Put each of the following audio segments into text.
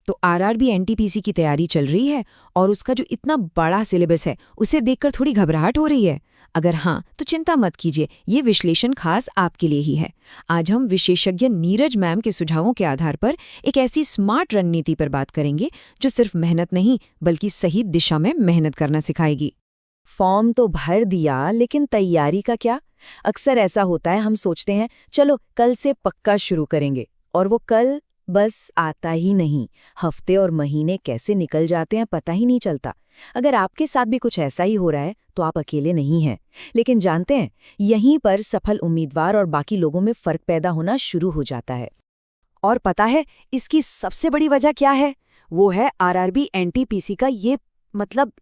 तो RRB NTPC की तैयारी चल रही है और उसका जो इतना बड़ा सिलेबस है उसे देखकर थोड़ी घबराहट हो रही है? अगर हाँ, तो चिंता मत कीजिए, ये विश्लेषण खास आपके लिए ही है। आज हम विशेषज्ञ नीरज मैम के सुझावों के आधार पर एक ऐसी स्मार्ट रणनीति पर बात करेंगे जो सिर्फ मेहनत नहीं बल्कि सही दिशा में मेहनत करना सिखाएगी। फॉर्म तो भर दिया, लेकिन तैयारी का क्या? अक्सर ऐसा होता है, हम सोचते हैं चलो कल से पक्का शुरू करेंगे, और वो कल बस आता ही नहीं। हफ्ते और महीने कैसे निकल जाते हैं पता ही नहीं चलता। अगर आपके साथ भी कुछ ऐसा ही हो रहा है तो आप अकेले नहीं हैं। लेकिन जानते हैं, यहीं पर सफल उम्मीदवार और बाकी लोगों में फर्क पैदा होना शुरू हो जाता है। और पता है इसकी सबसे बड़ी वजह क्या है? वो है आरआरबी एनटीपीसी का ये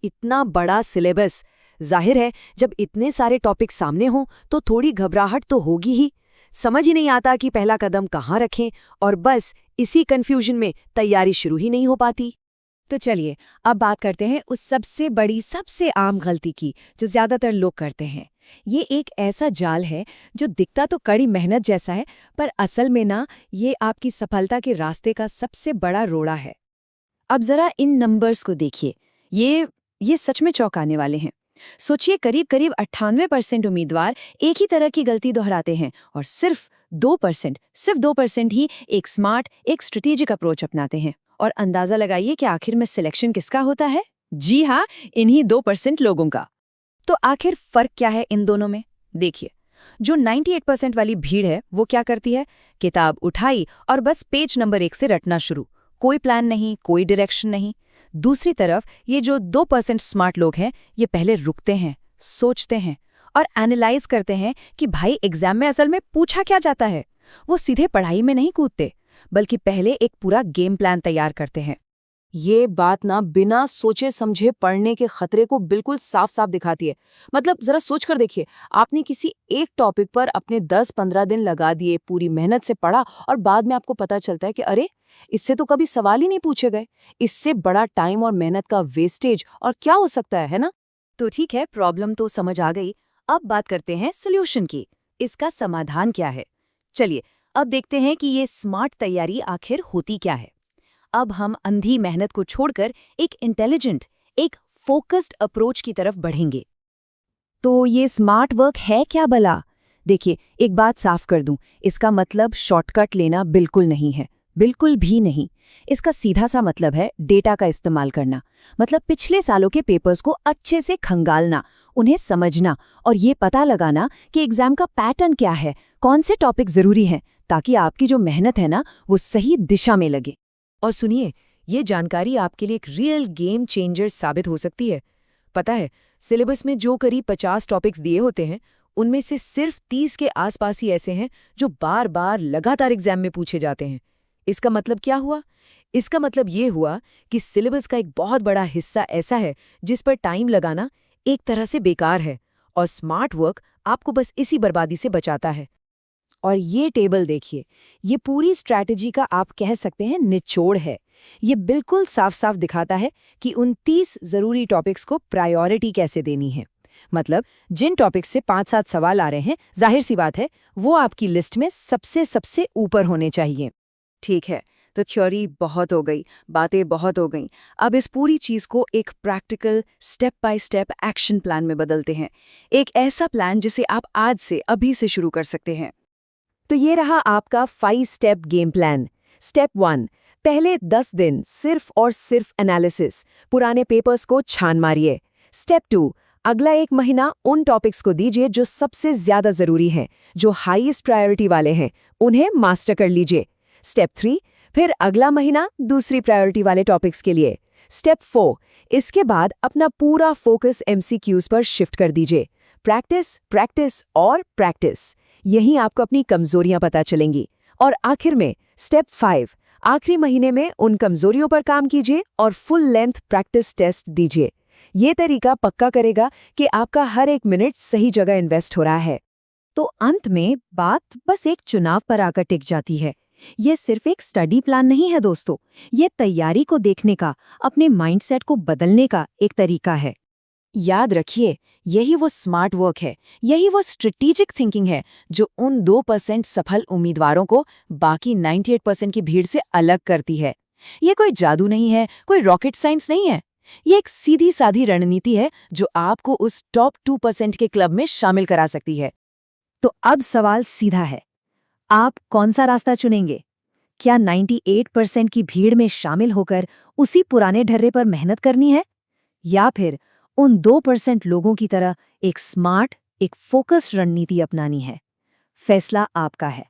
इतना बड़ा सिलेबस। जाहिर है, जब इतने सारे टॉपिक सामने हों तो थोड़ी घबराहट तो होगी ही। समझ ही नहीं आता कि पहला कदम कहाँ रखें, और बस इसी कंफ्यूजन में तैयारी शुरू ही नहीं हो पाती। तो चलिए अब बात करते हैं उस सबसे बड़ी, सबसे आम गलती की जो ज्यादातर लोग करते हैं। ये एक ऐसा जाल है जो दिखता तो कड़ी मेहनत जैसा है, पर असल में ना ये आपकी सफलता के रास्ते का सबसे बड़ा रोड़ा है। अब जरा इन नंबर्स को देखिए, ये सच में चौंकाने वाले हैं। सोचिए, करीब करीब 98% उम्मीदवार एक ही तरह की गलती दोहराते हैं, और सिर्फ 2% ही एक स्मार्ट, एक स्ट्रेटेजिक अप्रोच अपनाते हैं। और अंदाजा लगाइए कि आखिर में सिलेक्शन किसका होता है? जी हाँ, इन्हीं 2% लोगों का। तो आखिर फर्क क्या है इन दोनों में? देखिए, जो 98% वाली भीड़ है वो क्या करती है? किताब उठाई और बस पेज नंबर 1 से रटना शुरू। कोई प्लान नहीं, कोई डायरेक्शन नहीं। दूसरी तरफ ये जो 2% स्मार्ट लोग हैं, ये पहले रुकते हैं, सोचते हैं और एनालाइज करते हैं कि भाई एग्जाम में असल में पूछा क्या जाता है। वो सीधे पढ़ाई में नहीं कूदते, बल्कि पहले एक पूरा गेम प्लान तैयार करते हैं। ये बात ना बिना सोचे समझे पढ़ने के खतरे को बिल्कुल साफ साफ दिखाती है। जरा सोच कर देखिए, आपने किसी एक टॉपिक पर अपने 10-15 दिन लगा दिए, पूरी मेहनत से पढ़ा, और बाद में आपको पता चलता है कि अरे, इससे तो कभी सवाल ही नहीं पूछे गए। इससे बड़ा टाइम और मेहनत का वेस्टेज और क्या हो सकता है ना? तो ठीक है, प्रॉब्लम तो समझ आ गई। अब बात करते हैं सॉल्यूशन की। इसका समाधान क्या है? चलिए अब देखते हैं कि ये स्मार्ट तैयारी आखिर होती क्या है। अब हम अंधी मेहनत को छोड़कर एक इंटेलिजेंट, एक फोकस्ड अप्रोच की तरफ बढ़ेंगे। तो ये स्मार्ट वर्क है क्या भला? देखिए, एक बात साफ कर दूं, इसका मतलब शॉर्टकट लेना बिल्कुल नहीं है, बिल्कुल भी नहीं। इसका सीधा सा मतलब है डेटा का इस्तेमाल करना। मतलब पिछले सालों के पेपर्स को अच्छे से खंगालना, उन्हें समझना और ये पता लगाना कि एग्जाम का पैटर्न क्या है, कौन से टॉपिक जरूरी हैं, ताकि आपकी जो मेहनत है ना वो सही दिशा में लगे। और सुनिए, ये जानकारी आपके लिए एक रियल गेम चेंजर साबित हो सकती है। पता है, सिलेबस में जो करीब 50 टॉपिक्स दिए होते हैं, उनमें से सिर्फ 30 के आसपास ही ऐसे हैं जो बार बार लगातार एग्जाम में पूछे जाते हैं। इसका मतलब क्या हुआ? इसका मतलब ये हुआ कि सिलेबस का एक बहुत बड़ा हिस्सा ऐसा है जिस पर टाइम लगाना एक तरह से बेकार है, और स्मार्ट वर्क आपको बस इसी बर्बादी से बचाता है। और ये टेबल देखिए, ये पूरी स्ट्रैटेजी का आप कह सकते हैं निचोड़ है। ये बिल्कुल साफ साफ दिखाता है कि उन 30 जरूरी टॉपिक्स को प्रायोरिटी कैसे देनी है। मतलब जिन टॉपिक्स से 5-7 सवाल आ रहे हैं, जाहिर सी बात है वो आपकी लिस्ट में सबसे सबसे ऊपर होने चाहिए। ठीक है, तो थ्योरी बहुत हो गई, बातें बहुत हो गई। अब इस पूरी चीज को एक practical step by step action plan में बदलते हैं। एक ऐसा प्लान जिसे आप आज से, अभी से शुरू कर सकते हैं। तो ये रहा आपका 5 स्टेप गेम प्लान। स्टेप 1, पहले 10 दिन सिर्फ और सिर्फ एनालिसिस, पुराने पेपर्स को छान मारिए। स्टेप 2, अगला 1 महीना उन टॉपिक्स को दीजिए जो सबसे ज्यादा जरूरी हैं, जो हाईएस्ट प्रायोरिटी वाले हैं, उन्हें मास्टर कर लीजिए। स्टेप 3, फिर अगला महीना दूसरी प्रायोरिटी वाले टॉपिक्स के लिए। स्टेप 4, इसके बाद अपना पूरा फोकस एमसीक्यूज पर शिफ्ट कर दीजिए। प्रैक्टिस, प्रैक्टिस और प्रैक्टिस, यहीं आपको अपनी कमजोरियां पता चलेंगी। और आखिर में स्टेप 5, आखिरी महीने में उन कमजोरियों पर काम कीजिए और फुल लेंथ प्रैक्टिस टेस्ट दीजिए। ये तरीका पक्का करेगा कि आपका हर एक मिनट सही जगह इन्वेस्ट हो रहा है। तो अंत में बात बस एक चुनाव पर आकर टिक जाती है। ये सिर्फ एक स्टडी प्लान नहीं है दोस्तों, ये तैयारी को देखने का, अपने माइंडसेट को बदलने का एक तरीका है। याद रखिए, यही वो स्मार्ट वर्क है, यही वो स्ट्रेटेजिक थिंकिंग है जो उन 2% सफल उम्मीदवारों को बाकी 98% की भीड़ से अलग करती है। ये कोई जादू नहीं है, कोई रॉकेट साइंस नहीं है। ये एक सीधी साधी रणनीति है जो आपको उस टॉप 2% के क्लब में शामिल करा सकती है। तो अब सवाल सीधा है, आप कौन सा रास्ता चुनेंगे? क्या 98% की भीड़ में शामिल होकर उसी पुराने ढर्रे पर मेहनत करनी है, या फिर उन 2% लोगों की तरह एक स्मार्ट, एक फोकस्ड रणनीति अपनानी है? फैसला आपका है।